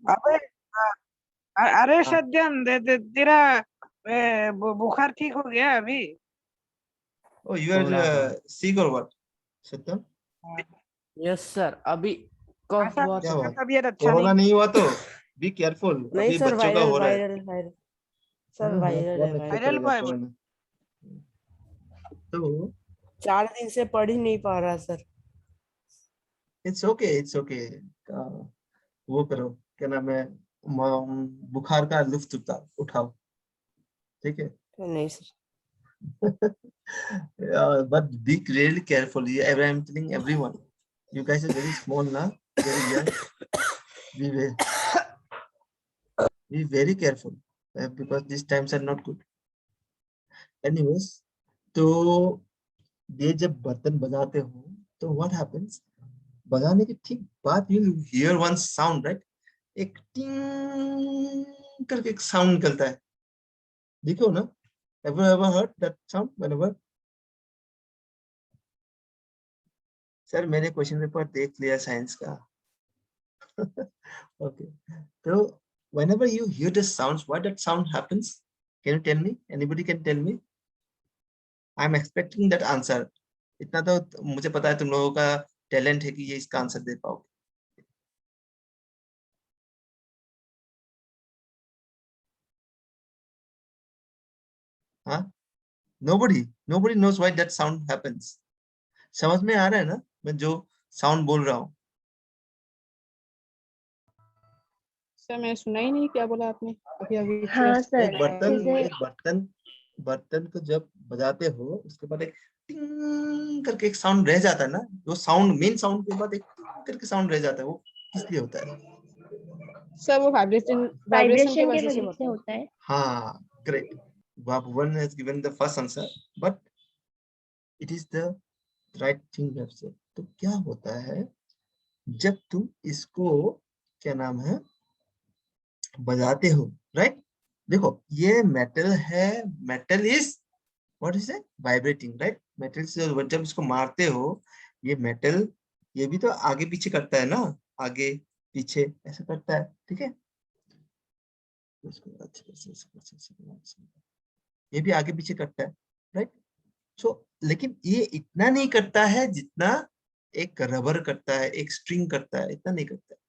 अबे अरे सज्जन तेरा बुखार ठीक हो गया अभी? Oh, you are sick or what, Satyam? Yes sir, अभी कफ ऐसा बहुत क्या है। हुआ? तबीयत अच्छा कोरोना नहीं। नहीं हुआ तो बी केयरफुल, नहीं अभी सर, बच्चों का वायरल हो रहा है। वायरल वायरल सर, हाँ, वायरल बहुत है, अच्छा वायरल। वायरल चलेगा बॉय कोरोना। तो 4 दिन से पढ़ ही नहीं पा रहा sir. It's okay, it's okay. वो करो, क्या नाम है, बुखार का लुत्फ उठाओ, ठीक है? नहीं sir. But be really careful. I'm telling everyone, you guys are very small now, very young. Be very careful because these times are not good. Anyways, तो ये जब बर्तन बजाते हो तो what happens? बजाने के ठीक बाद you hear one sound, right? एक टिंग करके एक साउंड निकलता है, देखो ना? Ever heard that sound whenever? Sir मैंने क्वेश्चन पेपर देख लिया साइंस का। Okay, so whenever you hear the sounds, why that sound happens? Can you tell me? Anybody can tell me? I'm expecting that answer. इतना तो मुझे पता है तुम लोगों का टैलेंट है कि ये इसका आंसर दे पाओगे। हाँ? Nobody knows why that sound happens. समझ में आ रहा है ना मैं जो साउंड बोल रहा हूँ? सर मैंने सुना ही नहीं, क्या बोला आपने अभी अभी? हाँ सर, एक बर्तन को जब बजाते हो उसके बाद एक टिंग करके एक साउंड रह जाता है ना, वो साउंड मेन साउंड के बाद एक टिंग करके साउंड रह जाता है, वो किस लिए होता है? सर वो वाइब्रेशन के वजह से होता है। हाँ, great. Bhuvan has given the first answer, but it is the right thing you have said. तो क्या होता है जब तुम इसको, क्या नाम है, बजाते हो, राइट? देखो ये मेटल है, metal is what is it? Vibrating, right? Metal से जब इसको मारते हो, ये मेटल ये भी तो आगे पीछे करता है ना, आगे पीछे ऐसा करता है, ठीक है? ये भी आगे पीछे करता है, राइट? सो लेकिन ये इतना नहीं करता है जितना एक रबर करता है, एक स्ट्रिंग करता है, इतना नहीं करता है।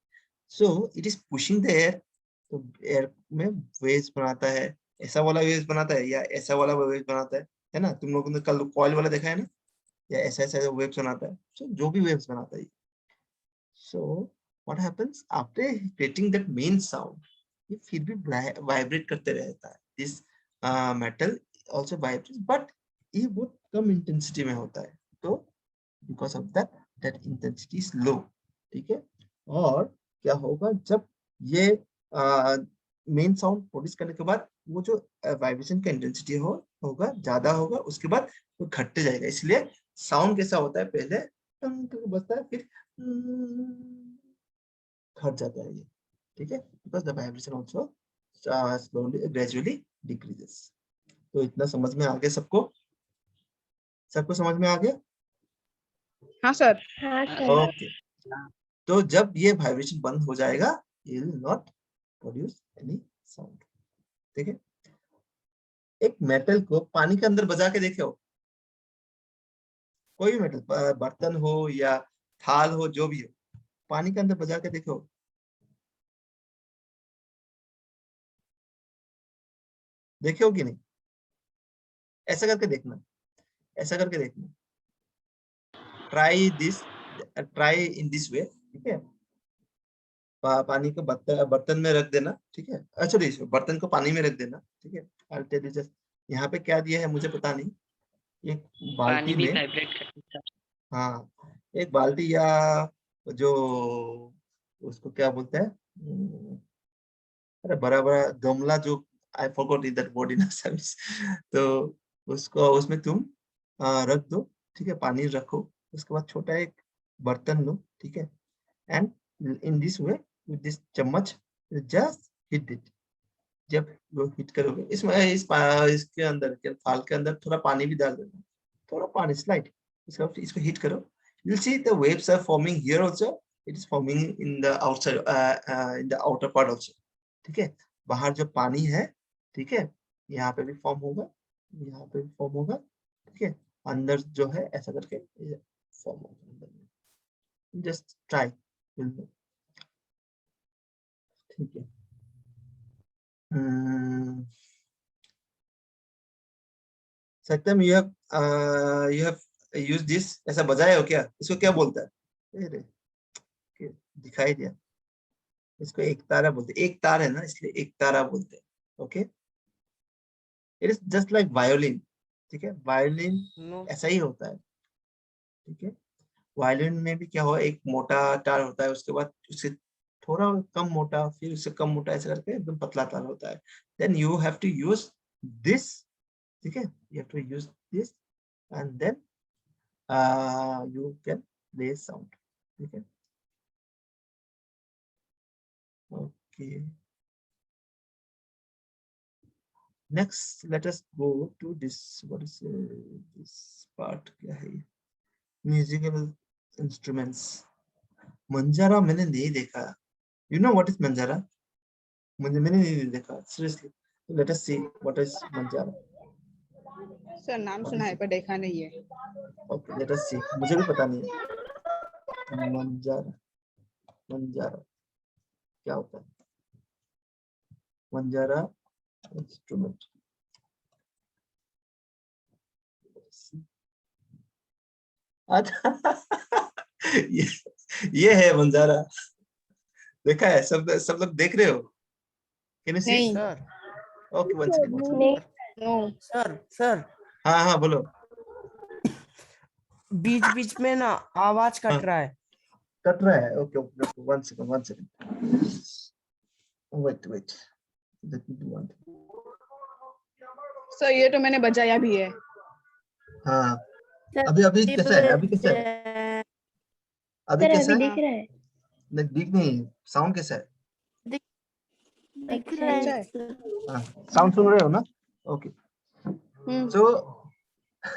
सो it is pushing the air, तो एयर में वेव्स बनाता है, ऐसा वाला वेव्स बनाता है या ऐसा वाला वेव्स बनाता है ना? तुम लोगों ने कल कॉइल वाला देखा है ना, या ऐसा ऐसा वेव्स बनाता है। सो जो भी वेव्स बनाता है। So what happens after creating that main sound, ये फिर भी वाइब्रेट करते रहता है। This metal also vibrates, but ये बहुत कम इंटेंसिटी में होता है, तो because of that intensity is low, ठीक है? और क्या होगा जब ये मेन साउंड प्रोड्यूस करने के बाद वो जो वाइब्रेशन का इंटेंसिटी होगा ज्यादा होगा, उसके बाद वो घटते जाएगा। इसलिए साउंड कैसा होता है, पहले टंग करके बजता है, फिर घट जाता है ये, ठीक है? Because the vibration also slowly gradually decreases. तो इतना समझ में आ गया सबको? सबको समझ में आ गया? हाँ सर। हाँ सर। ओके, तो जब ये वाइब्रेशन बंद हो जाएगा, ये will not produce any sound, ठीक है? एक मेटल को पानी के अंदर बजा के देखे हो? कोई भी मेटल, बर्तन हो या थाल हो, जो भी हो, पानी के अंदर बजा के देखे हो? देखे हो कि नहीं? ऐसा करके देखना, ऐसा करके देखना। ट्राई इन दिस वे, ठीक है? पानी को बर्तन में रख देना, ठीक है? अच्छा, बर्तन को पानी में रख देना, ठीक है? I'll tell you just, यहाँ पे क्या दिया है मुझे पता नहीं। एक बाल्टी में, हाँ, एक बाल्टी या जो उसको क्या बोलते हैं, अरे बड़ा बड़ा गमला, जो I forgot that word in service, तो उसको उसमें तुम रख दो, ठीक है? पानी रखो, उसके बाद छोटा एक बर्तन लो, ठीक है? And in this way with this चम्मच जस्ट हिट इट। जब वो हिट करोगे, इसके अंदर के थाल के अंदर थोड़ा पानी भी डाल देना, थोड़ा पानी स्लाइड, इसको हिट करो, you'll see the waves are forming here also it is forming in the outside in the outer part also. ठीक है, बाहर जो पानी है, ठीक है, यहाँ पे भी फॉर्म होगा, यहाँ पे भी फॉर्म होगा। ठीक है, अंदर जो है ऐसा करके फॉर्म होगा अंदर में। Just try. ठीक है। सत्यम, यू हैव यूज दिस, ऐसा बजाया हो क्या? इसको क्या बोलता है? अरे दिखाई दिया। इसको एक तारा बोलते हैं, एक तार है ना, इसलिए एक तारा बोलते हैं। Okay, it is just like violin. ठीक है, वायोलिन नो ऐसा ही होता है। ठीक है, वायोलिन में भी क्या हुआ, एक मोटा तार होता है, उसके बाद उससे थोड़ा कम मोटा, फिर उससे कम मोटा, ऐसा करके एकदम पतला तार होता है। Then you have to use this. ठीक है, you have to use this and then you can play sound. Okay. Okay. Next, let us go to this. What is this part? क्या है ये? Musical instruments. मंजारा मैंने नहीं देखा. You know what is मंजारा? मैंने नहीं देखा. Seriously. Let us see what is manjara. Sir नाम सुना है पर देखा नहीं है। Okay, let us see. मुझे भी पता नहीं है. मंजारा. मंजारा क्या होता है? मंजारा इंस्ट्रूमेंट। ये है मंजारा। देखा है? सब लोग देख रहे हो? Can you see? नहीं। Sir. Okay, one second. No. Sir हाँ बोलो। बीच बीच में ना आवाज हाँ। कट रहा है। कट रहा है? Okay, one second. Wait let me do one. Sir ये तो मैंने बजाया भी है। हाँ, अभी कैसा है? अभी कैसा है? अभी कैसा है? दिख रहा है। दिख नहीं, साउंड कैसा है? दिख रहा अच्छा है। है। हाँ, साउंड सुन रहे हो ना? Okay, hmm. So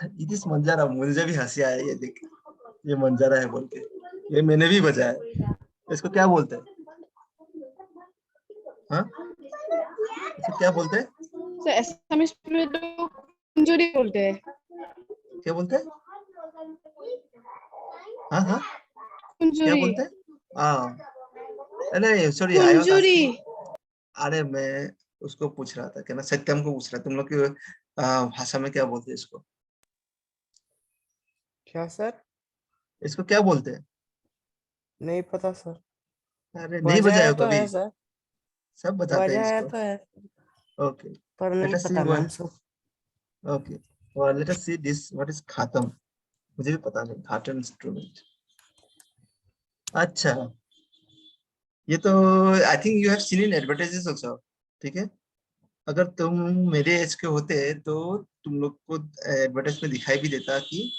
it is manjara. मुझे भी हंसी आया ये देख, ये मंजारा है बोल के। ये मैंने भी बजाया। इसको क्या बोलते हैं? हाँ, इसको क्या बोलते हैं? सर एसएमएस में तो कुंजुरी बोलते हैं। क्या बोलते हैं? हाँ क्या कुंजुरी। बोलते हैं? हाँ, नहीं सॉरी, आई वाज कुंजुरी। आस्किंग। अरे मैं उसको पूछ रहा था, क्या ना, सत्यम को पूछ रहा, तुम लोग की भाषा में क्या बोलते हैं इसको? क्या सर? इसको क्या बोलते हैं? नहीं पता सर। अरे नहीं बजाए बजाया हो तो कभी? है सर, सब बताते हैं बजाया इसको। तो है ओके, पर लेट नहीं अस सी पता नाम व्हाट। सब। ओके, और late us see this, what is खातम। मुझे भी पता नहीं, खातम इंस्ट्रूमेंट। अच्छा, ये तो I think you have seen in advertises also. ठीक है, अगर तुम मेरे एज के होते तो तुम लोग को एडवर्टाइज में दिखाई भी देता कि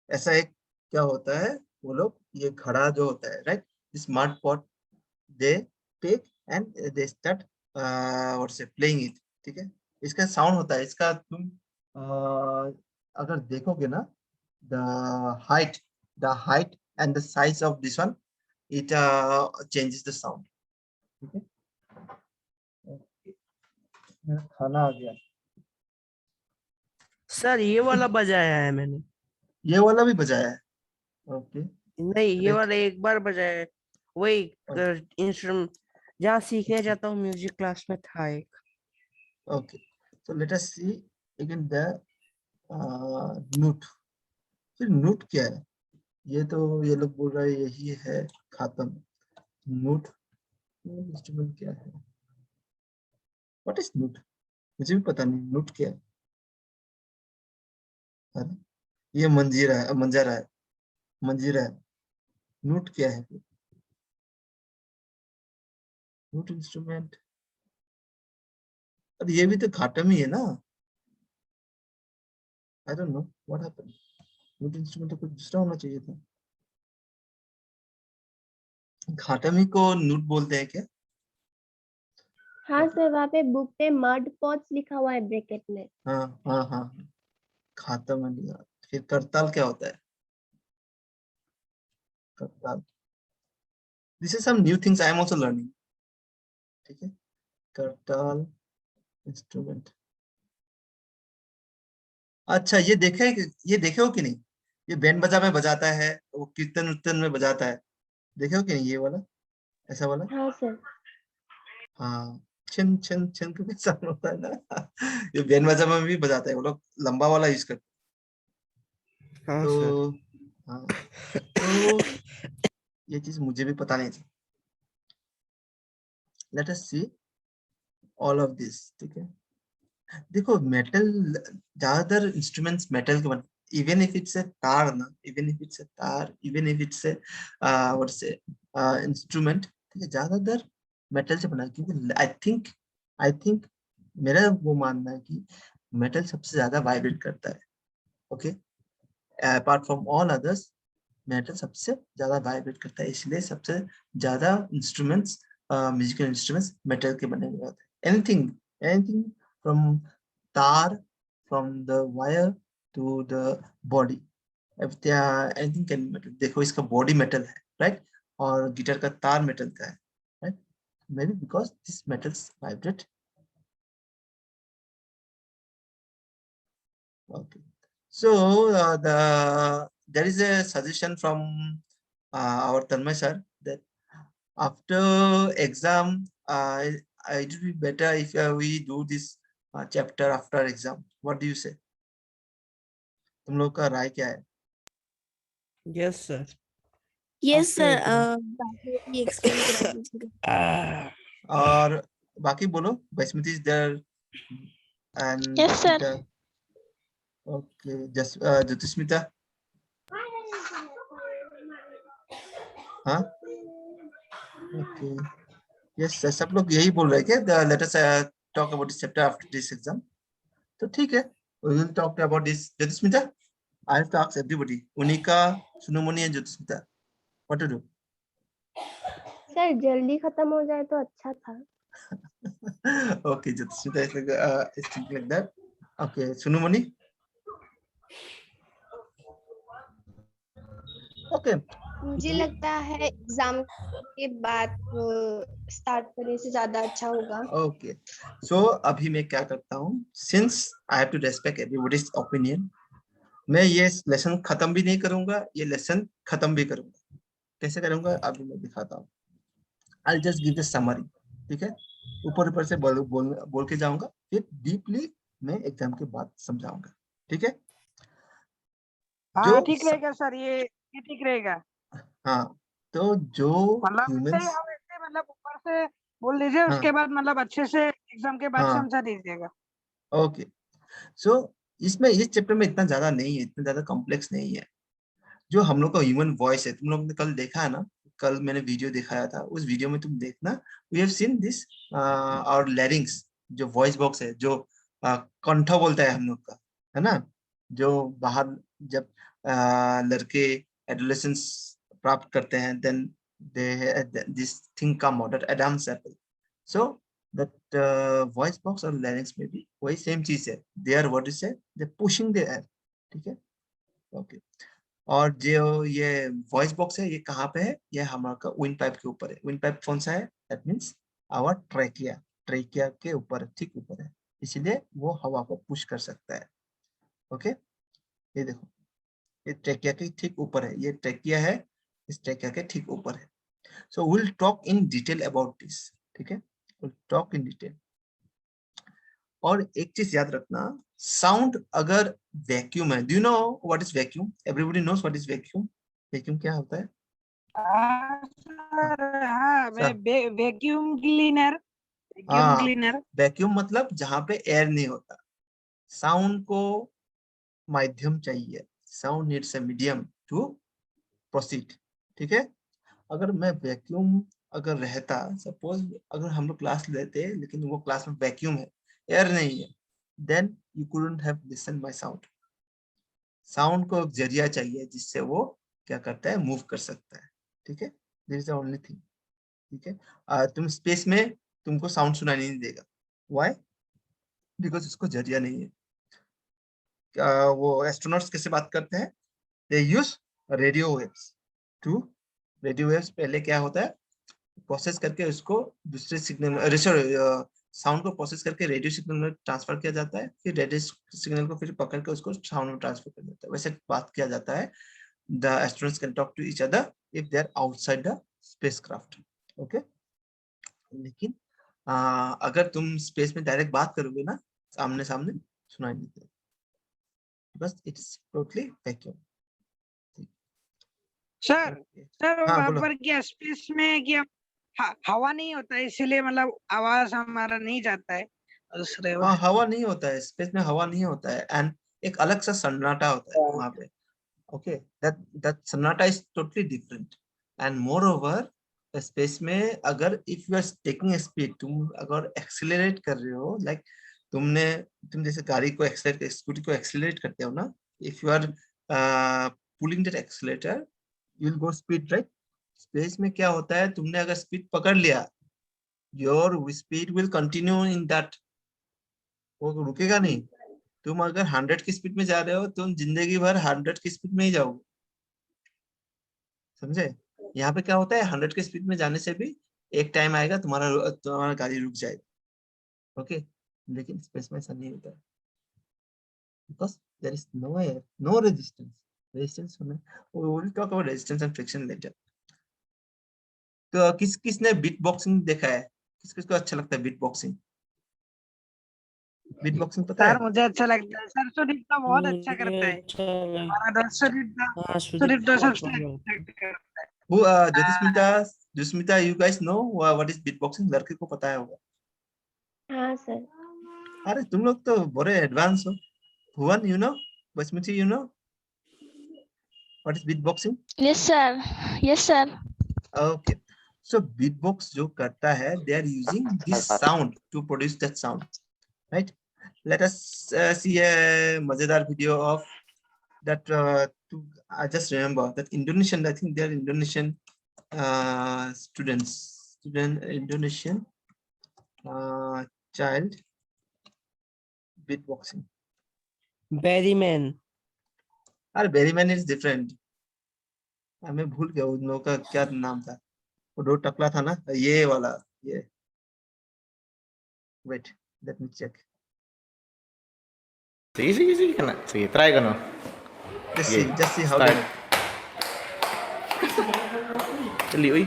ऐसा एक क्या होता है, वो लोग ये घड़ा जो होता है, right, smart pot, they take and they start what say playing it. ठीक है, इसका साउंड होता है, इसका तुम अगर देखोगे ना, the height and the size of this one, it changes the sound. ठीक है, मेरा खाना आ गया। सर ये वाला बजाया है मैंने। ये वाला भी बजाया है? ओके, नहीं ये वाला एक बार बजाया है, वही इंस्ट्रूमेंट जहाँ सीखने जाता हूँ म्यूजिक क्लास में था एक। Okay, so let us see again the नूट। फिर नूट क्या है? ये तो ये लोग बोल रहे हैं यही है खातम। नूट इंस्ट्रूमेंट क्या है? What is noot? मुझे भी पता नहीं नूट क्या है। अरे ये मंजीरा है, मंजारा है, मंजीरा है। नूट क्या है? नूट इंस्ट्रूमेंट, अरे ये भी तो खाटम ही है ना? I don't know what happened. Noot instrument तो कुछ दूसरा होना चाहिए था। खाटम ही को नूट बोलते हैं क्या? हाँ सर, वहाँ पे बुक पे मड पॉट्स लिखा हुआ है ब्रैकेट में। हाँ, खातम है नहीं। फिर करताल क्या होता है? करताल This is some new things I am also learning. ठीक है, करताल इंस्ट्रूमेंट। अच्छा, ये देखे हो कि नहीं? ये बैंड बाजा में बजाता है, वो कीर्तन उर्तन में बजाता है, देखे हो कि नहीं? ये वाला, ऐसा वाला। हाँ सर। हाँ, छिन छिन छिन करके साउंड होता है ना। ये बैंड बाजा में भी बजाता है, वो लोग लंबा वाला यूज करते हैं। हाँ सर। तो हाँ, तो ये चीज मुझे भी पता नहीं थी। Let us see all of this. ठीक है, देखो मेटल, ज्यादातर इंस्ट्रूमेंट्स मेटल के बने, इवन इफ इट्स अ तार ना, इवन इफ इट्स अ तार, even if it's a what से इंस्ट्रूमेंट, ठीक है, ज्यादातर मेटल से बना है। क्योंकि आई थिंक मेरा वो मानना है कि मेटल सबसे ज्यादा वाइब्रेट करता है। Okay, apart from all others, metal सबसे ज्यादा वाइब्रेट करता है, इसलिए सबसे ज्यादा इंस्ट्रूमेंट्स, म्यूजिकल इंस्ट्रूमेंट्स मेटल के बने हुए होते हैं। एनीथिंग एनीथिंग फ्रॉम तार, from the wire to the body, anything can metal. देखो इसका बॉडी मेटल है, राइट, और गिटार का तार मेटल का है, right, may be because this metals vibrate. Okay, so there is a suggestion from our Tanmay sir that after exam, it would be better if we do this chapter after exam. What do you say? तुम लोग का राय क्या है? Yes sir. Yes After sir, exam. Explain करा दीजिएगा। और बाकी बोलो, Basmati is there and Yes, sir. Smita. Okay, just Jyotismita. हाँ, okay. Yes, सब लोग यही बोल रहे हैं कि let us talk about this chapter after this exam. तो ठीक है, we will talk about this. Jyotismita, I have to ask everybody. Unika, Sunumoni and Jyotismita, what to do? Sir जल्दी खत्म हो जाए तो अच्छा था। Okay, Jyotismita is thinking like that. Okay, Sunumoni. Okay. मुझे लगता है एग्जाम के बाद स्टार्ट करने से ज्यादा अच्छा होगा। Okay. So अभी मैं क्या करता हूँ, since I have to respect everybody's opinion, मैं ये लेसन खत्म भी नहीं करूंगा, ये लेसन खत्म भी करूंगा। कैसे करूंगा अभी मैं दिखाता हूँ। I'll just give the summary. ठीक है, ऊपर से बोल के जाऊंगा, फिर डीपली मैं एग्जाम के बाद समझाऊंगा। ठीक है, हाँ ठीक रहेगा सर, ये ठीक रहेगा। हाँ, तो जो मतलब ह्यूमंस, ऐसे मतलब ऊपर से बोल दीजिए, उसके बाद मतलब अच्छे से एग्जाम के बाद हाँ, समझा दीजिएगा। ओके। सो इसमें इस चैप्टर में इतना ज्यादा नहीं है, इतना ज्यादा कॉम्प्लेक्स नहीं है। जो हम लोग का ह्यूमन वॉइस है, तुम लोग ने कल देखा है ना, कल मैंने वीडियो दिखाया था, उस वीडियो में तुम देखना, वी हैव सीन दिस और लैरिंग्स, जो वॉइस बॉक्स है, जो कंठ बोलता है हम लोग का, है ना, जो बाहर जब लड़के एडोलेसेंस प्राप्त करते हैं, then they this thing come out, Adam's apple. So that voice box और लैरिंग्स में भी वही सेम चीज है, they are what is they pushing the air. ठीक है, ओके। और जो ये वॉइस बॉक्स है, ये कहाँ पे है? ये हमारा विंड पाइप के ऊपर है। विंड पाइप कौन सा है? That means our trachea, trachea के ऊपर, ठीक ऊपर है, इसीलिए वो हवा को पुश कर सकता है। ओके, ये देखो, ये ट्रैकिया के ठीक ऊपर है, ये ट्रैकिया है, इस ट्रैकिया के ठीक ऊपर है। So will talk in detail about this. ठीक है, विल टॉक इन डिटेल। और एक चीज याद रखना, साउंड अगर वैक्यूम है, do you know what is vacuum? Everybody knows what is vacuum? Vacuum क्या होता है? हाँ हाँ, सर, हाँ सर, वैक्यूम क्लीनर, वैक्यूम हाँ, क्लीनर। वैक्यूम मतलब जहां पे एयर नहीं होता। साउंड को माध्यम चाहिए, sound needs a medium to proceed. ठीक है, अगर मैं वैक्यूम अगर रहता, सपोज अगर हम लोग क्लास लेते लेकिन वो क्लास में वैक्यूम है, एयर नहीं है, then you couldn't have listen my sound. Sound को एक जरिया चाहिए जिससे वो क्या करता है, मूव कर सकता है। ठीक है, this is the only thing. ठीक है, तुम स्पेस में तुमको साउंड सुनाई नहीं देगा, व्हाई? बिकॉज उसको जरिया नहीं है। वो एस्ट्रोनॉट्स कैसे बात करते हैं? They use radio waves to, radio waves पहले क्या होता है, प्रोसेस करके उसको दूसरे सिग्नल साउंड को प्रोसेस करके रेडियो सिग्नल में ट्रांसफर किया जाता है, फिर रेडियो सिग्नल को फिर पकड़ के उसको साउंड में ट्रांसफर किया जाता है। वैसे बात किया जाता है। The astronauts can talk to each other if they are outside the spacecraft. Okay? लेकिन अगर तुम स्पेस में डायरेक्ट बात करोगे ना, सामने सामने, सुनाई नहीं देगा, बस it's totally vacuum. Sir sir हाँ वहाँ बोलो। पर क्या स्पेस में क्या हवा नहीं होता है, इसीलिए मतलब आवाज हमारा नहीं जाता है दूसरे हाँ, हवा नहीं होता है स्पेस में, हवा नहीं होता है, एंड एक अलग सा सन्नाटा होता है वहां पे। Okay, that sonnata is totally different, and moreover space में अगर if you are taking a speed, तुम अगर एक्सेलरेट कर रहे हो, like तुम जैसे गाड़ी को एक्सेलरेट, स्कूटी को एक्सेलरेट करते हो ना, if you are pulling that accelerator you will go speed, right? Space में क्या होता है, तुमने अगर स्पीड पकड़ लिया, your speed will continue in that, वो रुकेगा नहीं। तुम अगर 100 की स्पीड में जा रहे हो, तुम जिंदगी भर 100 की स्पीड में ही जाओगे, समझे? यहाँ पे क्या होता है, 100 की स्पीड में जाने से भी एक टाइम आएगा तुम्हारा गाड़ी रुक जाएगा। ओके, लेकिन स्पेस में ऐसा नहीं होता है, because there is no air, no resistance. Resistance होना, we will talk about resistance and friction later. तो किसने बीट बॉक्सिंग देखा है? किसको अच्छा लगता है बीट बॉक्सिंग? बीट बॉक्सिंग पता है? सर मुझे अच्छा लगता है सर, सुदीप तो बहुत अच्छा करता है। हमारा दोस्त सुदीप तो सबसे अच्छा करता है। वो Jyotismita, you guys know what is beatboxing? लड़के को पता है होगा। हाँ सर। अरे तुम लोग तो बड़े एडवांस हो। भुवन, you know? Basmati, you know what is beatboxing? Yes, sir. Yes, sir. Okay, so beatbox जो करता है, they are using this sound to produce that sound, right? Let us see a मजेदार video of that. I just remember that Indonesian, I think they are Indonesian Indonesian child beatboxing. Berryman. अरे Berryman is different. मैं भूल गया उन लोगों का क्या नाम था, वो दो टकला था ना, ये वाला, ये, wait, let me check. Sige, kena. Sige, try ko no. Just see how start. they. Dali, uy.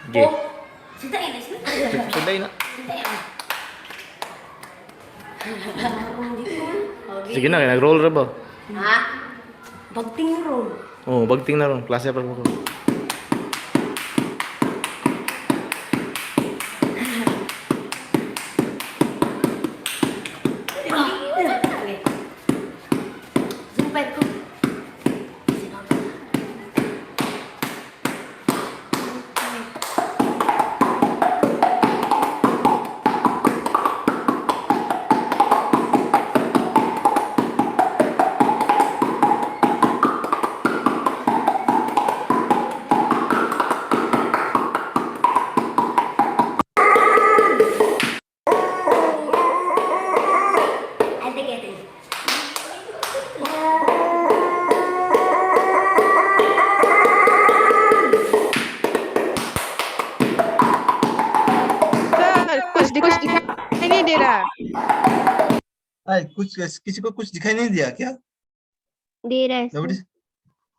Okay. Suday na. Sige na, nag-roll ra ba? Ha? Bagting roll. Oh, bagting na ron. Klase pa ko. Sumpah ko. कुछ दिखाई नहीं दे रहा। कुछ किसी को कुछ दिखाई नहीं दिया क्या? दे रहा है सर। Nobody?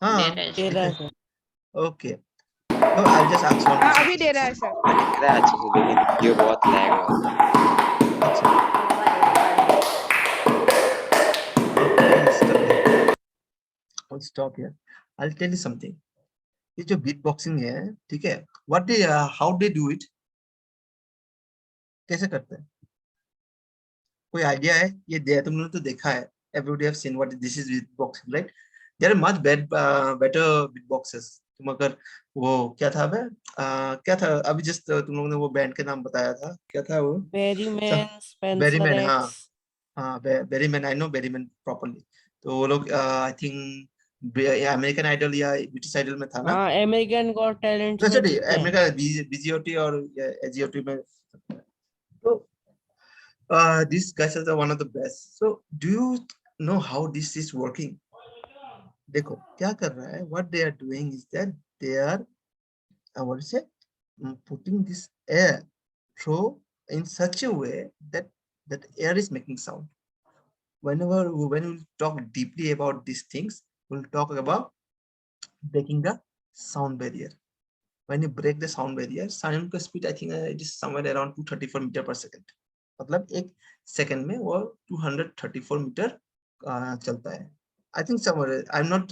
हाँ, दे रहा है sir. okay. No, I'll just ask one. हाँ अभी दे रहा है सर। अच्छे से लेकिन ये बहुत लैग हो रहा है। I'll stop here. I'll tell you something. ये जो beatboxing है, ठीक है? How they do it? कैसे करते हैं? कोई आइडिया है? ये तुमने तो देखा है. Everybody have seen what this is beatboxing, right? There are much better beatboxers. तुम अगर वो क्या था बे? क्या था? अभी जस्ट तुम लोगों ने वो बैंड के नाम बताया था. क्या था वो? Berryman, Spencer Berryman, X. हाँ, Berryman. I know Berryman properly. तो वो लोग I think अमेरिकन आइडल या ब्रिटिश आइडल में था ना? हाँ, अमेरिकन गॉट टैलेंट में सॉरी, जीते हैं। अमेरिका बीजीओटी और एजीओटी में. तो these guys are one of the best. So do you know how this is working? देखो क्या कर रहा है. What they are doing is that they are what is it? putting this air through in such a way that air is making sound. When we talk deeply about these things, we'll talk about breaking the sound barrier. When you break the sound barrier, sound का speed I think it is somewhere around 234 meter per second. मतलब एक second में वो 234 metre चलता है. I think somewhere I'm not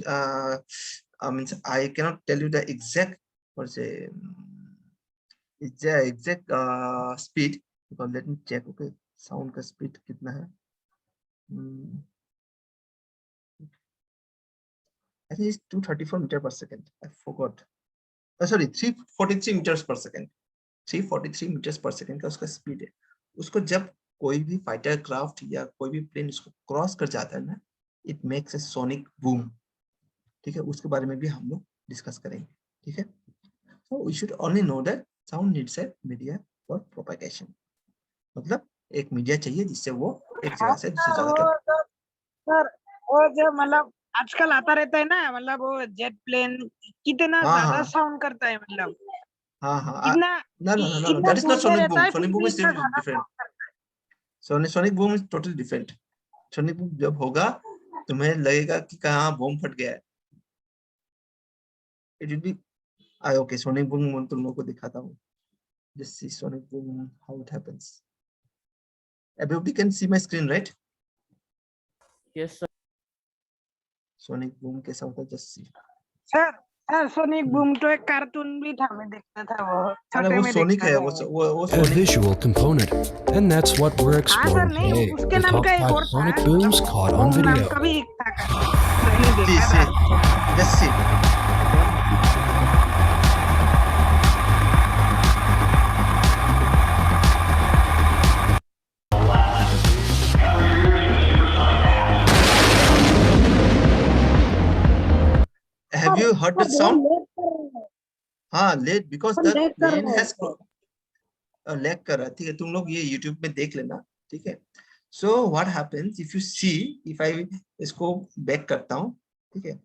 means I cannot tell you the exact or say it's the exact speed, because let me check. Okay, sound का speed कितना है? I think it's 234 meter per second. I forgot. Sorry, 343 meters per second. 343 meters per second का उसका speed है. उसको जब कोई भी फाइटर क्राफ्ट या कोई भी प्लेन उसको क्रॉस कर जाता है ना, it makes a sonic boom. ठीक है, उसके बारे में भी हम लोग डिस्कस करेंगे. ठीक है, so we should only know that sound needs a media for propagation. मतलब एक मीडिया चाहिए जिससे वो एक जगह से दूसरी जगह तक. सर वो जो मतलब आजकल आता रहता है ना, मतलब वो जेट प्लेन कितना ज्यादा साउंड करता है, मतलब इतना No, that is not sonic boom. Sonic boom is different. Sonic boom is totally different. Sonic boom जब होगा तुम्हें लगेगा कि कहाँ बम फट गया है. It will be okay. Sonic boom मैं तुम लोगों को दिखाता हूँ. Just see sonic boom, how it happens. Everybody can see my screen, right? Yes, sir. Sonic boom कैसा होता है? Just see. Sir sonic boom तो एक कार्टून भी था, मैं देखता था वो. अरे वो सोनिक है, वो A sonic. visual component, and that's what we're exploring नहीं, today. उसके The नाम top का एक 5 और sonic था. booms caught on बूम नाम video. का भी एक था कार्टून, मैंने See, देखा था. just see. Have you heard the sound? हाँ, late because the plane has lag कर रहा है. ठीक है, तुम लोग ये YouTube में देख लेना. ठीक है. So what happens if you see, if I इसको back करता हूँ. ठीक है,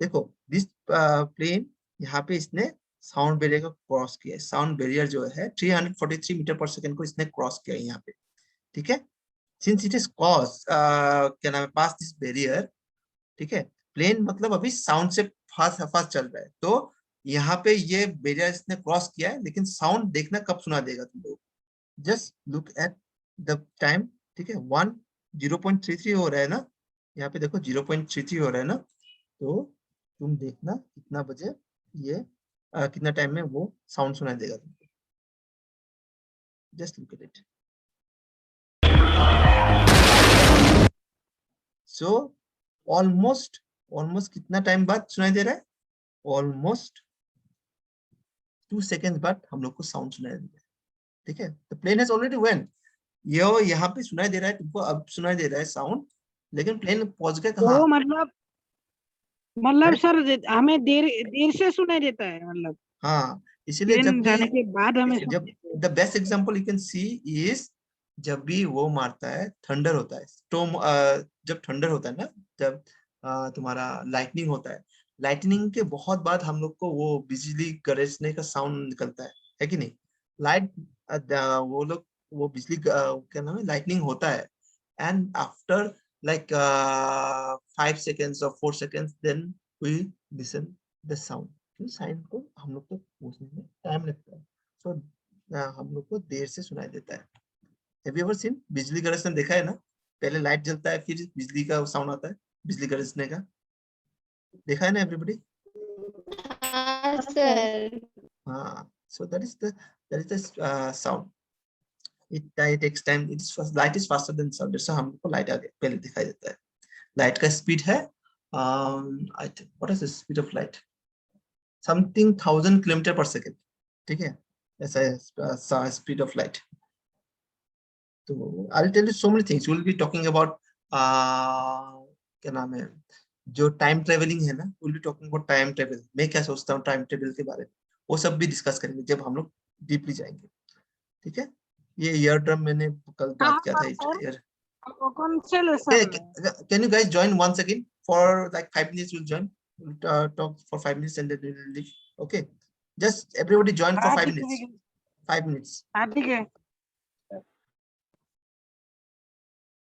देखो this plane यहाँ पे इसने साउंड बैरियर को क्रॉस किया है. साउंड बैरियर जो है 343 मीटर पर सेकंड को इसने क्रॉस किया है यहाँ पे. ठीक है, since it is crossed क्या नाम है, पास दिस बैरियर. ठीक है, प्लेन मतलब अभी साउंड से फास्ट चल रहा है, तो यहाँ पे ये बैरियर इसने क्रॉस किया है, लेकिन साउंड देखना कब सुना देगा तुम लोग. Just look at the time. ठीक है, 0.33 हो रहा है ना, यहाँ पे देखो 0.33 हो रहा है ना, तो तुम देखना कितना बजे ये कितना टाइम में वो साउंड सुनाई देगा तुमको. Just look at it. So almost कितना टाइम बाद सुनाई दे रहा है? ऑलमोस्ट 2 सेकेंड बाद हम लोग को साउंड सुनाई दे रहा है. ठीक है, the plane has already went. ये यहाँ पे सुनाई दे रहा है तुमको, अब सुनाई दे रहा है साउंड, लेकिन प्लेन पहुंच गया कहाँ? वो मतलब सर हमें देर से सुनाई देता है, मतलब हाँ, इसीलिए प्लेन जाने के बाद हमें जब the best example you can see is जब भी वो मारता है, थंडर होता है. स्टॉर्म जब थंडर होता है ना, जब तुम्हारा लाइटनिंग होता है, लाइटनिंग के बहुत बाद हम लोग को वो बिजली गरजने का साउंड निकलता है कि नहीं? लाइट वो बिजली क्या नाम है, लाइटनिंग होता है, and after like 5 seconds or 4 seconds then we listen the sound. तो साउंड को हम लोग को पहुंचने में टाइम लगता है, so हम लोग को देर से सुनाई देता है. Have you ever seen बिजली गरजना? देखा है ना, पहले लाइट जलता है फिर बिजली का साउंड आता है, बिजली गरजने का. देखा है ना everybody? हाँ सर. हाँ, so that is the sound. It takes time. Light is faster than sound. So हम लोग को लाइट आगे पहले दिखाई देता है. लाइट का स्पीड है I think what is the speed of light? Something 1000 kilometre पर सेकंड. ठीक है, ऐसा है speed of light. तो I'll tell you so many things. We'll be talking about क्या नाम है, जो टाइम ट्रेवलिंग है ना, we'll be talking about time travel. मैं क्या सोचता हूँ टाइम ट्रेवल के बारे में, वो सब भी डिस्कस करेंगे जब हम लोग डीपली जाएंगे. ठीक है, ये ईयर ड्रम मैंने कल बात किया था. कौन से lesson? Can you guys join once again for like 5 minutes? We'll join. We'll talk for 5 minutes and then we'll leave. Okay, just everybody join for हाँ 5 ठीक है minutes. ठीक है 5 minutes. हाँ ठीक है